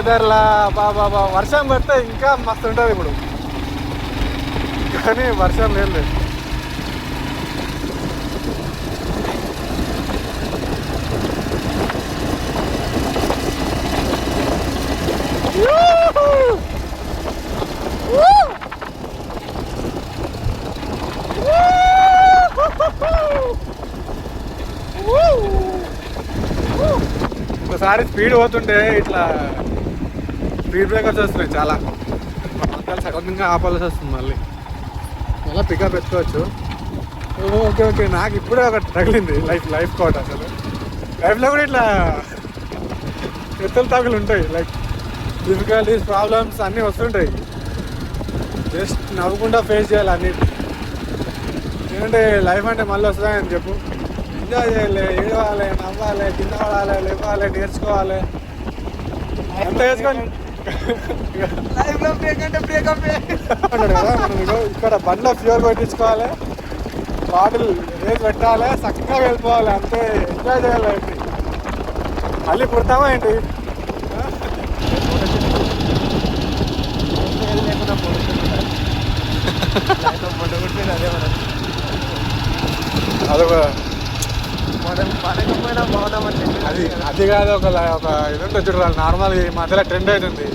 వెదర్లా బాబా వర్షం పడితే ఇంకా మస్తు ఉంటుంది ఇప్పుడు, కానీ వర్షం లేదు. ఒకసారి స్పీడ్ పోతుంటే ఇట్లా స్పీడ్ బ్రేకర్స్ వస్తున్నాయి చాలా, సడన్గా ఆపాల్సి వస్తుంది. మళ్ళీ పికప్ ఎత్తుకోవచ్చు. ఓకే ఓకే, నాకు ఇప్పుడే ఒకటి తగిలింది లైఫ్ కోట్. అసలు లైఫ్లో కూడా ఇట్లా ఎత్తులు తగులు ఉంటాయి, లైక్ డిఫికల్టీస్ ప్రాబ్లమ్స్ అన్నీ వస్తుంటాయి. జస్ట్ నవ్వకుండా ఫేస్ చేయాలి అన్నీ. ఎందుకంటే లైఫ్ అంటే మళ్ళీ వస్తుందని చెప్పు, ఎంజాయ్ చేయాలి, ఏడవాలి, నవ్వాలి, కింద పడాలి, లేవాలి, నేర్చుకోవాలి. ఎంత వేసుకొని అన్నాడు కదా, మనం ఇక్కడ బండ్లో ఫ్యూర్ కొట్టించుకోవాలి, బాటిల్ రేజ్ పెట్టాలి, చక్కగా వెళ్ళిపోవాలి, అంతే. ఎంజాయ్ చేయాలి లైఫ్ని. మళ్ళీ పుడతామా ఏంటి? అదొక అది కాదు, ఒక ఇది ఉంటుంది చూడాలి. నార్మల్ ఈ మధ్యలో ట్రెండ్ అవుతుంది,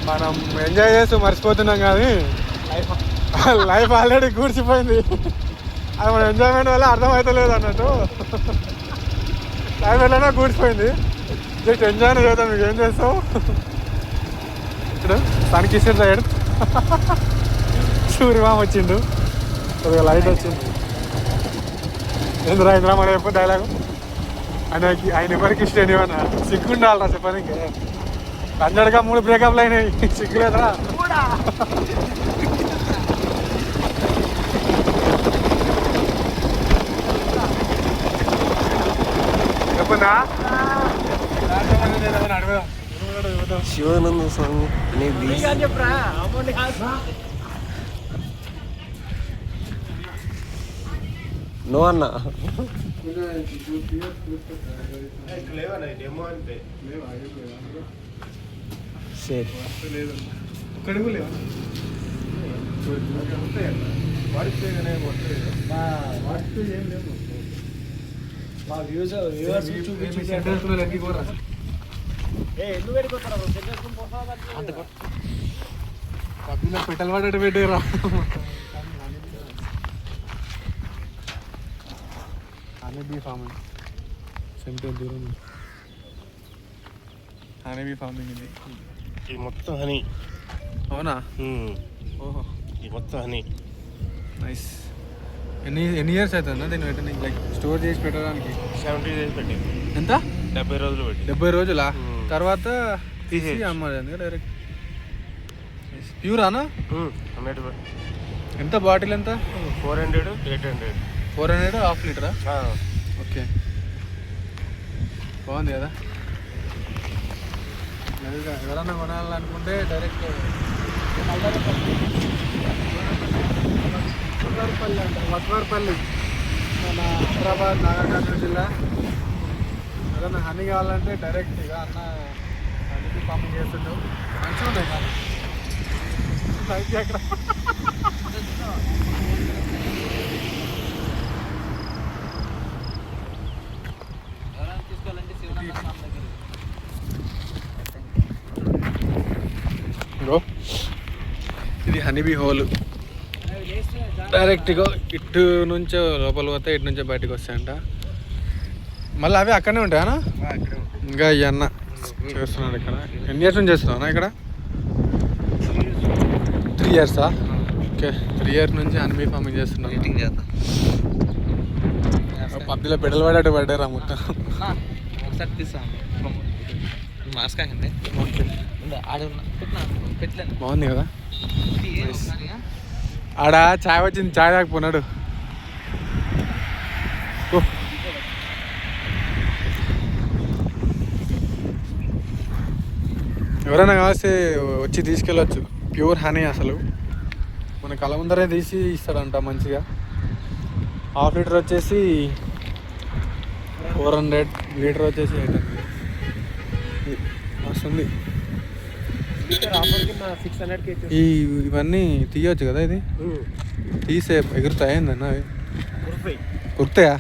మనం ఎంజాయ్ చేస్తూ మర్చిపోతున్నాం, కానీ లైఫ్ ఆల్రెడీ కూర్చిపోయింది. అది మన ఎంజాయ్మెంట్ వల్ల అర్థమవుతలేదు అన్నట్టు. లైఫ్ ఎలానో కూర్చిపోయింది, జస్ట్ ఎంజాయ్ చేద్దాం. మీకు ఏం చేస్తావు? ఇక్కడ సన్ కిషన్ సైడ్ సూర్యమామ వచ్చిండు, కొద్దిగా లైట్ వచ్చింది. ఎందుకు ఇంద్రా మన ఎప్పుడు డైలాగు ఆయన ఎవరికి ఇష్టం ఏమన్నా సిగ్గుండాలరా చెప్పడానికి. అందరిగా 3 బ్రేకప్లు అయినాయి, సిగ్గులేదా? చెప్పందా శివానంద స్వామి నో అన్న పెట్టలు పడ్డట్టు పెట్టారా? హనీబీ ఫార్మింగ్ సెంటర్ దూరం, హనీబీ ఫార్మింగ్ ఇది. ఇది మొత్తం హనీ. అవునా? ఓహో, ఇది మొత్తం హనీ. నైస్. ఎన్ని ఇయర్స్ అవుతుందా దీన్ని పెట్టడానికి, లైక్ స్టోర్ చేసి పెట్టడానికి? 70 days పెట్టి. ఎంత? 70 రోజులు పెట్టి. 70 రోజులా? తర్వాత తీసి అమ్మాలి డైరెక్ట్. ప్యూరానా? 100. ఎంత బాటిల్ ఎంత? 400, 800. 400 హాఫ్ లీటరా? ఓకే, బాగుంది కదా. ఎవరన్నా కొనాలనుకుంటే డైరెక్ట్ వట్వార్పల్లి, మన హైదరాబాద్ నాగార్జున జిల్లా. ఏదన్నా హనీ కావాలంటే డైరెక్ట్ ఇక అన్న హనీకి పంపింగ్ చేస్తుంటావు. మంచిగా ఉంటాయి కానీ అక్కడ ఇది హనీబీ హోల్. డైరెక్ట్గా ఇటు నుంచో లోపల పోతే ఇటు నుంచో బయటకు వస్తాయంట. మళ్ళీ అవి అక్కడనే ఉంటాయనా? ఇంకా ఇవన్న చేస్తున్నాడు ఇక్కడ. ఎన్ని ఇయర్స్ నుంచి చేస్తున్నావు ఇక్కడ? 3 yearsా? ఓకే, 3 years నుంచి హనీబీ ఫార్మింగ్ చేస్తున్నాను. పబ్జిలో పెడలు పడేట్టు పడ్డారా మొత్తం. బాగుంది కదా. ఆడ చాయ్ వచ్చింది, చాయ్ తాగిపోన్నాడు. ఎవరైనా కాస్తే వచ్చి తీసుకెళ్ళచ్చు. ప్యూర్ హనీ అసలు మన కళ్ళ ముందరే తీసి ఇస్తాడంట మంచిగా. హాఫ్ లీటర్ వచ్చేసి 400, లీటర్ వచ్చేసి 800. మస్తు ఉంది. ఆఫర్ కింద 600కి ఇవన్నీ తీయొచ్చు కదా, ఇది తీసే ఎగురుతాయి ఏందన్న అవి కురుతాయి. కుర్తాయా?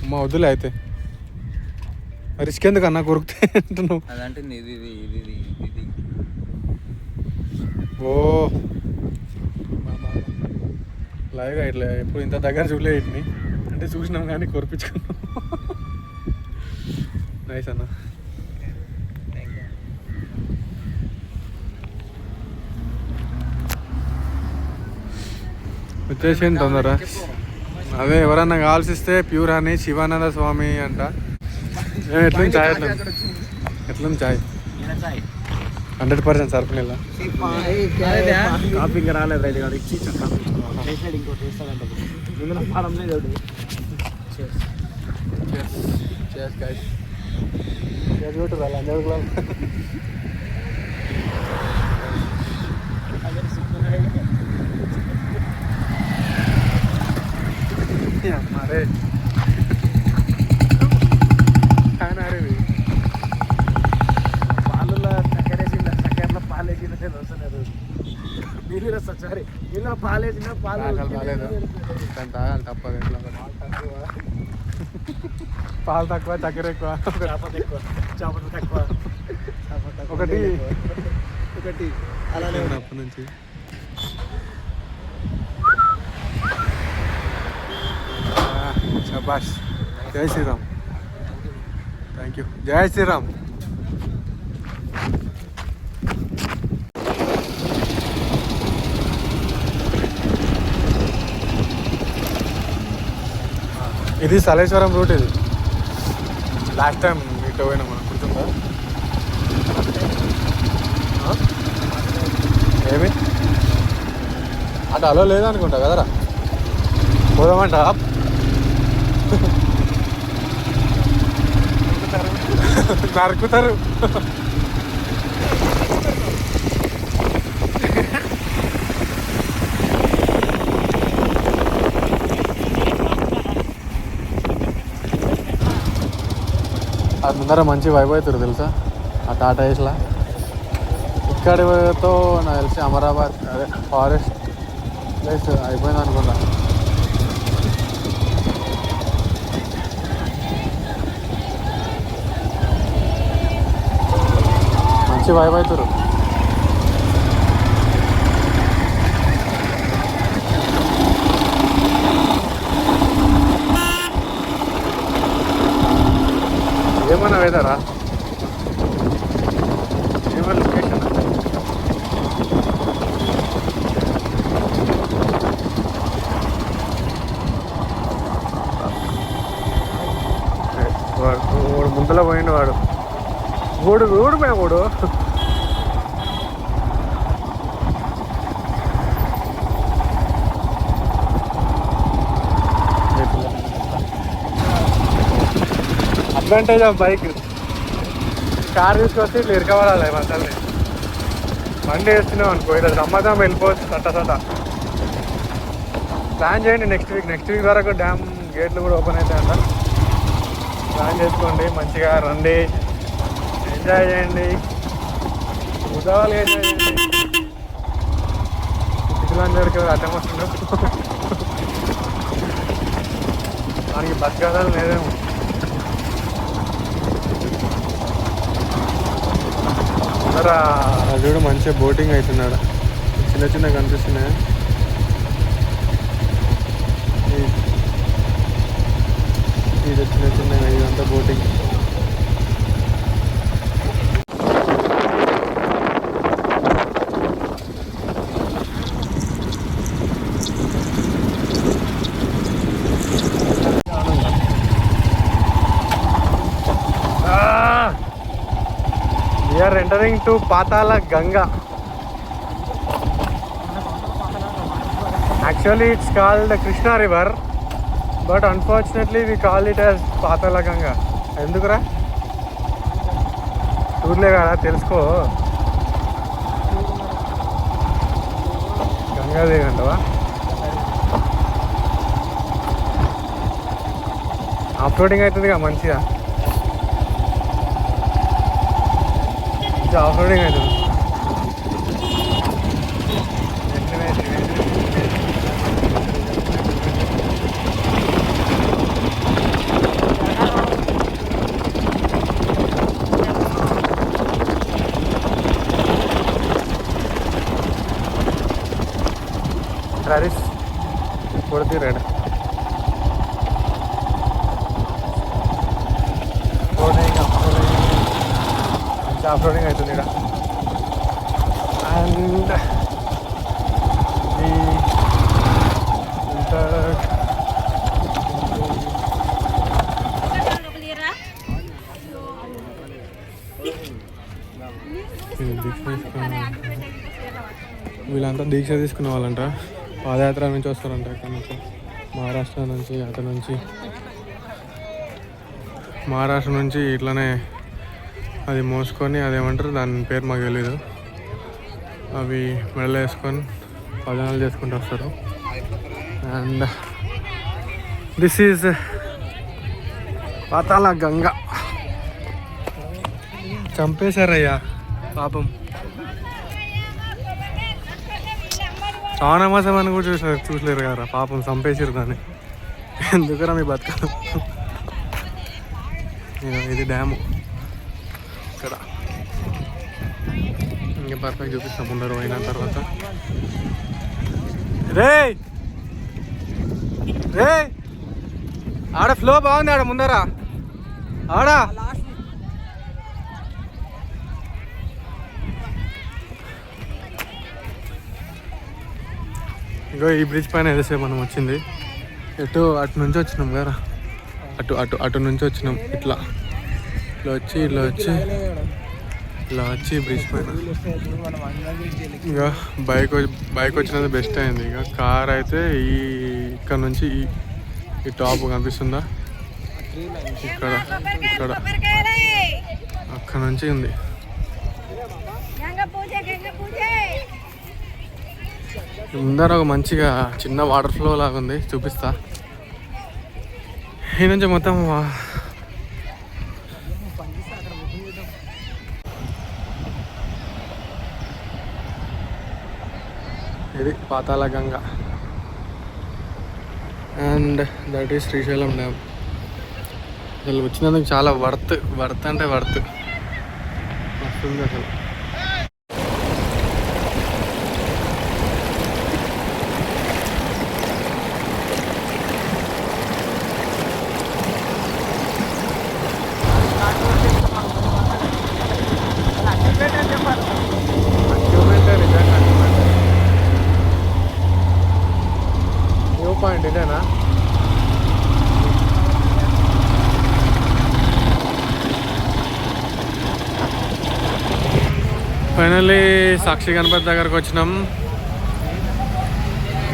అమ్మ వద్దులే అయితే, రిస్క్ ఎందుకన్నా కురికితే అంటున్నావు. అదంటే ఇది ఇది ఇది ఇది ఓ లైవ్గా ఇట్లా ఎప్పుడు ఇంత దగ్గర చూడలే వీటిని, అంటే చూసినాం కానీ కొరిపించుకున్నాం. నైస్ అన్న. వచ్చేసింది తొందర. అదే ఎవరన్నా కావాల్సిస్తే ప్యూర్ అని శివానంద స్వామి అంట. ఎట్లుంది చాయ్? ఎట్లుంది చాయ్? 100% సర్పనేలా. కాఫీ ఇంకా రాలేదు రైతు గారు ఇచ్చి ఇంకోటి ఇస్తాడంట. అరే పాలలో చక్కెరేసింద, చక్కెరలో పాలేసిన వస్తున్నారు. నీళ్ళు సారీ నీళ్ళు పాలేసిన పాలు తాగాలి తప్పదు. ఎట్లా పాలు తక్కువ, చక్కెర ఎక్కువ, చేపలు తక్కువ ఒకటి ఒకటి అలానే అప్పటి నుంచి. శబాష్. జై శ్రీరామ్. Thank you. జై శ్రీరామ్. ఇది సలేశ్వరం రూట్. ఇది లాస్ట్ టైం ఇటు పోయినా మనం, గుర్తుందా? ఏమి అటు అలో లేదనుకుంటా కదరా, పోదామంట. నరుకుతారు. అది ముందర మంచి వైబ్ అవుతారు తెలుసా ఆ టాటా ఏస్లా. ఇక్కడితో నాకు తెలిసి అమరాబాద్ అదే ఫారెస్ట్ ప్లేస్ అయిపోయింది అనుకుంటా. మంచి వైబ్ అవుతారు. ఏమన్నా వెదరా? ఏమన్నా లొకేషన్? వాడు ముందర పోయిండు. వాడు ఊడిపోయా వాడు. Advantage of bike. కార్ తీసుకొచ్చి ఇట్లా ఇరకబడాలి అసలు. బండి వేస్తున్నాం అనుకో, ఇలా సమ్మతం వెళ్ళిపోవచ్చు సట్ట. ప్లాన్ చేయండి నెక్స్ట్ వీక్ వరకు డ్యామ్ గేట్లు కూడా ఓపెన్ అవుతాయంట. ప్లాన్ చేసుకోండి, మంచిగా రండి, ఎంజాయ్ చేయండి, ఉదయాలు ఎంజాయ్ చేయండి. పిల్లలందరికీ అడ్డం వస్తుండే మనకి బస్ కదాలు లేదేమో. చూడు మంచిగా బోటింగ్ అవుతున్నాడు. చిన్న కనిపిస్తున్నాయి. ఇది చిన్న ఇదంతా boating. We are entering to Patala Ganga. Actually it's called Krishna River, but unfortunately we call it as Patala Ganga. ఎందుకురా చూడలే కదా, తెలుసుకో. గంగాదేవి అంటవా? ఆఫ్ రోడింగ్ అవుతుందిగా మంచిగా. మంచి ఆఫ్ రోడింగ్ అవుతుంది. ట్రారిస్ కొడుతీ రేడ మంచి ఆఫ్ రోడింగ్ అవుతుంది ఇక్కడ. అండ్ వీళ్ళంతా దీక్ష తీసుకునే వాళ్ళంట, పాదయాత్ర నుంచి వస్తారంట ఇక్కడ నుంచి, మహారాష్ట్ర నుంచి, అక్కడ నుంచి మహారాష్ట్ర నుంచి ఇట్లనే అది మోసుకొని, అదేమంటారు దాని పేరు మాకు తెలీదు, అవి మెడలో వేసుకొని భజనలు చేసుకుంటూ వస్తారు. అండ్ దిస్ ఈజ్ పాతాళ గంగ. చంపేశారయ్యా పాపం. శ్రావణమాసం అని కూడా చూసలేరు కదా పాపం, చంపేసారు దాన్ని. ఎందుకురా మీ బతుక. ఇది డ్యాము ఇక్కడ. ఇంకా పర్ఫెక్ట్ చూపిస్తాం ముందర అయిన తర్వాత. రే రే ఆడ ఫ్లో బాగుంది, ఆడ ముందరా ఆడా. ఇంకో ఈ బ్రిడ్జ్ పైన ఏదేసేపు మనం వచ్చింది, అటు నుంచి వచ్చినాం కదా, అటు నుంచి వచ్చినాం. ఇట్లా వచ్చి బ్రిడ్జ్ పైన. ఇంకా బైక్ వచ్చినది బెస్ట్ అయింది. ఇక కార్ అయితే ఇక్కడ నుంచి ఈ టాప్ కనిపిస్తుందా, ఇక్కడ అక్కడ నుంచి ఉంది. ముందర ఒక మంచిగా చిన్న వాటర్ ఫ్లో లాగా ఉంది, చూపిస్తా. ఈ నుంచి మొత్తం ఇది Patala Ganga. And that is Srisailam dam. అసలు వచ్చినందుకు చాలా వర్త్ అంటే వర్త్ వస్తుంది అసలు. పాయింట్ ఇదేనా? ఫైనల్లీ సాక్షి గణపతి దగ్గరకు వచ్చినాం.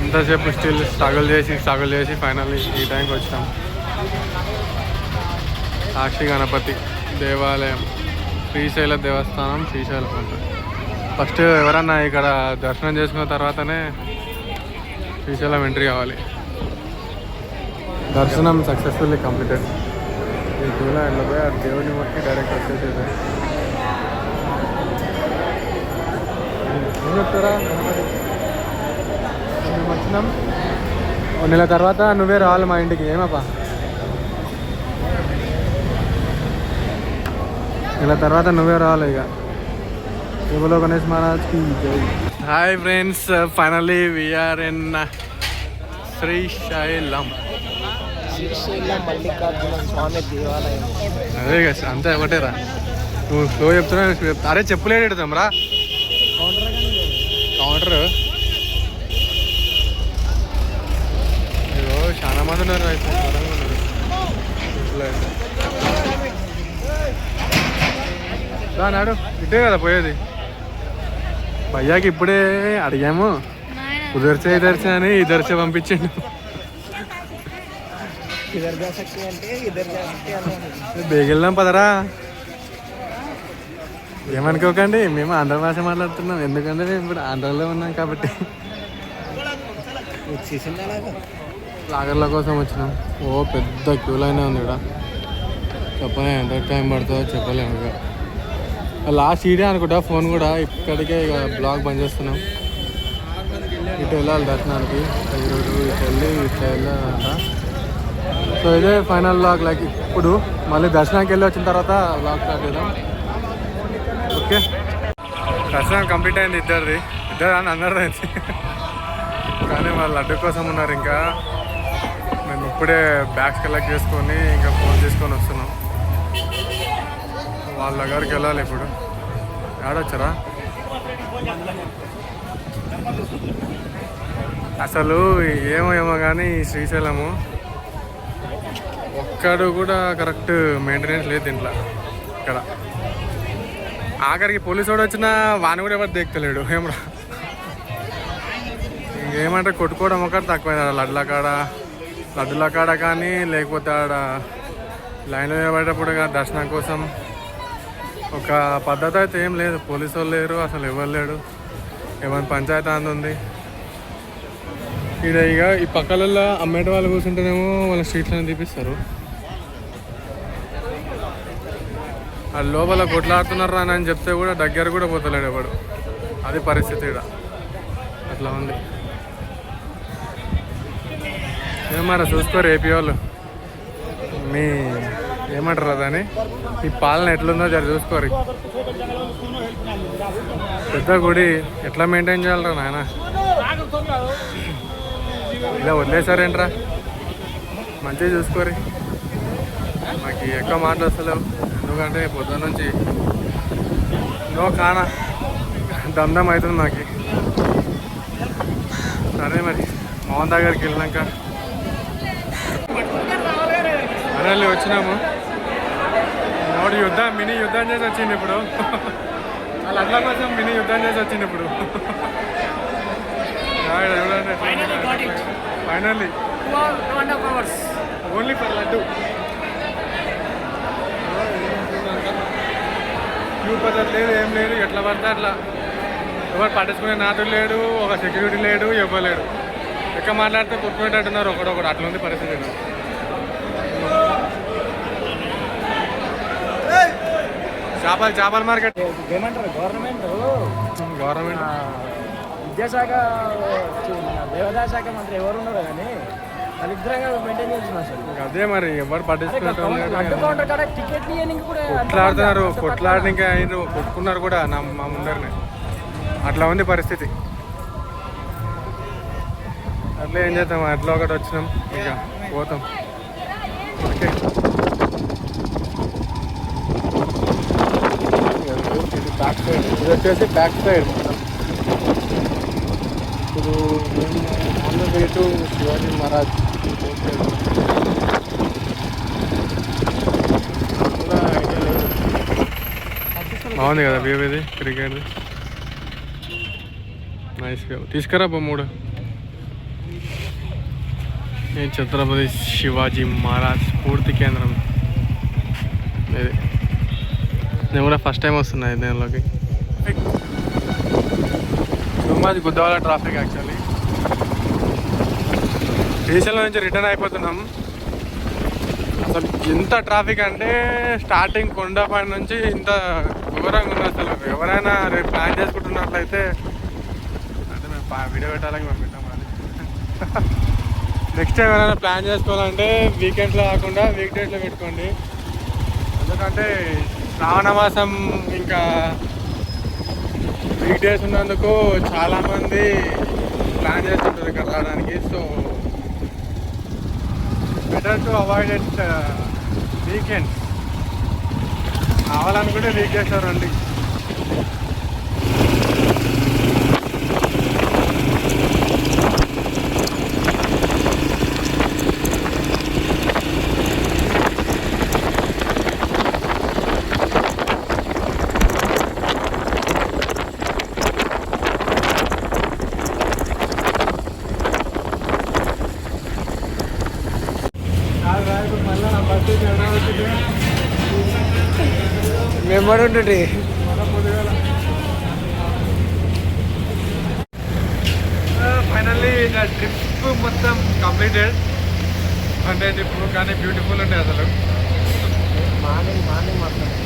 ఇంతసేపు స్టిల్ స్ట్రగుల్ చేసి ఫైనల్లీ ఈ టైంకి వచ్చినాం. సాక్షి గణపతి దేవాలయం, శ్రీశైల దేవస్థానం, శ్రీశైలం అంట. ఫస్ట్ ఎవరన్నా ఇక్కడ దర్శనం చేసుకున్న తర్వాతనే శ్రీశైలం ఎంట్రీ కావాలి. దర్శనం సక్సెస్ఫుల్లీ కంప్లీటెడ్. ఈ క్యూలో ఎండ్లో పోయి ఆ దేవుడిని మొక్కి డైరెక్ట్ వచ్చేసేది. ఏం చెప్తారా మేము వచ్చినాం, 1 నెల తర్వాత నువ్వే రావాలి మా ఇంటికి. ఏమప్పా 1 నెల తర్వాత నువ్వే రావాలి ఇక. బోలో గణేష్ మహారాజ్కి జై. Hi friends, finally we are in Srisailam. Mallikarjuna Swami దేవాలయం. అదే కదా, అంతే ఒకటేరా. నువ్వు స్లో చెప్తున్నా. అరే చెప్పులేడు ఎడతాం రా కౌంటర్. చాలా మంది ఉన్నారు, నాడు ఇటే కదా పోయేది. భయ్యాకి ఇప్పుడే అడిగాము, ఇదర్చే అని ఇదర్చే పంపించండు. బేగెళ్దాం పదరా. ఏమనుకోకండి, మేము ఆంధ్ర భాష మాట్లాడుతున్నాం, ఎందుకంటే మేము ఇప్పుడు ఆంధ్రలో ఉన్నాం కాబట్టి. లాగర్ల కోసం వచ్చినాం. ఓ పెద్ద క్యూ లైన్ ఉంది ఇక్కడ. చెప్పలేము ఎంత టైం పడుతుందో చెప్పలేము. ఇక లాస్ట్ ఈడే అనుకుంటా ఫోన్ కూడా. ఇక్కడికే ఇక బ్లాగ్ బంద్ చేస్తున్నాం. ఇటు వెళ్ళాలి దర్శనానికి. ఈరోజు ఇటు వెళ్ళి ఇట్లా వెళ్ళాలంట. సో ఇదే ఫైనల్ బ్లాగ్. లైక్ ఇప్పుడు మళ్ళీ దర్శనానికి వెళ్ళి వచ్చిన తర్వాత బ్లాగ్ స్టార్ట్ చేద్దాం. ఓకే, దర్శనం కంప్లీట్ అయింది. ఇద్దరు అని అన్నారు అయింది. కానీ వాళ్ళు లడ్డు కోసం ఉన్నారు. ఇంకా మేము ఇప్పుడే బ్యాగ్స్ కలెక్ట్ చేసుకొని ఇంకా ఫోన్ తీసుకొని వస్తున్నాం. వాళ్ళ దగ్గరికి వెళ్ళాలి. ఇప్పుడు ఆడొచ్చారా? అసలు ఏమో కానీ శ్రీశైలము ఒక్కడు కూడా కరెక్ట్ మెయింటెనెన్స్ లేదు దీంట్లో. ఇక్కడ ఆఖరికి పోలీసు వాడు వచ్చినా వాని కూడా ఎవరు దేక్తలేడు. ఏమరా ఇంకేమంటే కొట్టుకోవడం ఒకటి తక్కువైంది. లడ్డుల కాడ కానీ లేకపోతే ఆడ లైన్లో నిలబడేటప్పుడు దర్శనం కోసం ఒక పద్ధతి అయితే ఏం లేదు. పోలీసు వాళ్ళు లేరు, అసలు ఎవరు లేడు. ఏమైనా పంచాయతీ అంత ఉంది ఇక్కడ. ఇక ఈ పక్కలలో అమ్మేట వాళ్ళు కూర్చుంటేనేమో వాళ్ళ స్ట్రీట్లను తీపిస్తారు. ఆ లోపల కొట్లాడుతున్నారు అని చెప్తే కూడా దగ్గర కూడా పోతలేడు ఎవడు. అది పరిస్థితి ఇక్కడ. అట్లా ఉంది. ఏమరా చూసుకోరు ఏపీ వాళ్ళు. మీ ఏమంటారు అదని ఈ పాలన ఎట్లుందో జర చూసుకోరు. పెద్ద గుడి ఎట్లా మెయింటైన్ చేయాలరా నాయన? ఇలా వదిలేసారేంట్రా? మంచిగా చూసుకోరు. మాకు ఎక్కువ మాటలు వస్తలేవు. ఎందుకంటే పొద్దున్న నుంచి కానా దందం అవుతుంది మాకు. సరే మరి మోహన్ దగ్గరికి వెళ్ళినాక మనల్ని వచ్చినాము. నోడు మినీ యుద్ధం చేసి వచ్చింది ఇప్పుడు. వాళ్ళ అట్ల కోసం మినీ యుద్ధం చేసి వచ్చింది ఇప్పుడు. Finally only for laddu. Queue పద్ధతి లేదు, ఏం లేదు. ఎట్లా పడితే అట్లా ఎవరు పట్టించుకునే నాదుడు లేడు, ఒక సెక్యూరిటీ లేడు, ఇవ్వలేడు. ఎక్క మాట్లాడితే కొట్టుకునేటట్టున్నారు ఒకడొకడు. అట్లా ఉంది పరిస్థితి. చేపల మార్కెట్ ఏమంటారు గవర్నమెంట్ విద్యాశాఖ దేవాదాయ శాఖ మంత్రి ఎవరు ఉన్నారు కానీ వాళ్ళిద్దరంగా మెయింటైన్ చేస్తున్నారు. అసలు అదే మరి ఎవరు పట్టించుకుంటారు. కొట్లాడుతున్నారు, కొట్లాడడానికి అయిన కొట్టుకున్నారు కూడా మా ముందరనే. అట్లా ఉంది పరిస్థితి. అట్లా ఏం చేద్దాం, అట్లా ఒకటి వచ్చినాం, ఇక పోతాం. ఓకే, ఇది బ్యాక్ సైడ్. ఇది వచ్చేసి బ్యాక్ సైడ్. ఇప్పుడు on the way to Shivaji Maharaj. బాగుంది కదా వ్యూ ఇది, క్రికెట్ నైస్ వ్యూ. తీసుకురా మూడు. ఈ ఛత్రపతి శివాజీ మహారాజ్ స్ఫూర్తి కేంద్రం ఇది. నేను కూడా ఫస్ట్ టైం వస్తున్నాయి దీనిలోకి. మాది గుద్దవాల ట్రాఫిక్. యాక్చువల్లీ శ్రీశైలం నుంచి రిటర్న్ అయిపోతున్నాం. అసలు ఎంత ట్రాఫిక్ అంటే స్టార్టింగ్ కొండపైన నుంచి ఇంత ఘోరంగా ఉంది. అసలు ఎవరైనా రేపు ప్లాన్ చేసుకుంటున్నట్లయితే, అంటే మేము వీడియో పెట్టాలని మేము పెట్టాం. అది నెక్స్ట్ టైం ఎవరైనా ప్లాన్ చేసుకోవాలంటే వీకెండ్స్లో కాకుండా వీక్ డేస్లో పెట్టుకోండి. ఎందుకంటే శ్రావణ మాసం ఇంకా వీక్ డేస్ ఉన్నందుకు చాలామంది ప్లాన్ చేస్తుంటారు ఇక్కడ రావడానికి. So better to avoid it weekend. కావాలనుకుంటే వీక్ డేస్ రండి. మెంబర్ ఉంటుంది. ఫైనల్లీ ట్రిప్ మొత్తం కంప్లీటెడ్. అంటే ట్రిప్ కానీ బ్యూటిఫుల్ ఉంటాయి. అసలు మార్నింగ్ వస్తుంది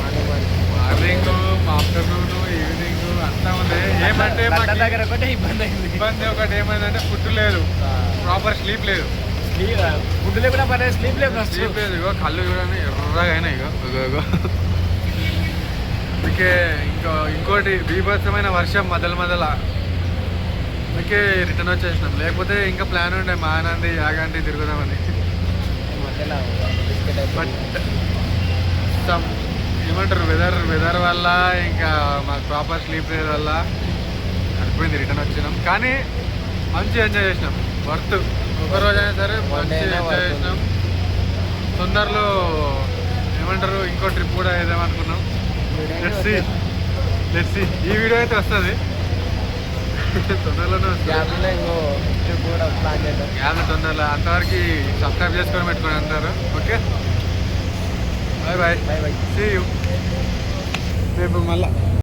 మార్నింగ్ ఆఫ్టర్నూన్ ఈవినింగ్ అంతా ఉంది. ఏమంటే మాకు దగ్గర ఒకటే ఇబ్బంది అయింది. ఇబ్బంది ఒకటి ఏమైందంటే ఫుడ్ లేదు, ప్రాపర్ స్లీప్ లేదు. ఫుడ్ లేకుండా పడే స్లీప్ లేదు. స్లీప్ లేదు. ఇగో కళ్ళు చూడండి ఎర్రగా అయినాయి. ఇగో అందుకే ఇంకోటి బీభత్సమైన వర్షం మొదల అందుకే రిటర్న్ వచ్చేసినాం. లేకపోతే ఇంకా ప్లాన్ ఉండే మానంది యాగంటి తిరుగుదామని. బట్ సమ్ ఏమంటారు వెదర్ వల్ల ఇంకా మాకు ప్రాపర్ స్లీప్ లేదు వల్ల సరిపోయింది, రిటర్న్ వచ్చినాం. కానీ మంచి ఎంజాయ్ చేసినాం. వర్త్ ఒకరోజైనా సరే మంచి ఎంజాయ్ చేసినాం. తొందరలో ఏమంటారు ఇంకో ట్రిప్ కూడా వేద్దామనుకున్నాం. Let's see. ఈ వీడియో అయితే వస్తుంది తొందరలోనే వస్తుంది. గ్యాప్ తొందరలో అంతవరకు సబ్స్క్రైబ్ చేసుకొని పెట్టుకొని అంటారు. Okay, bye see you. రేపు మళ్ళా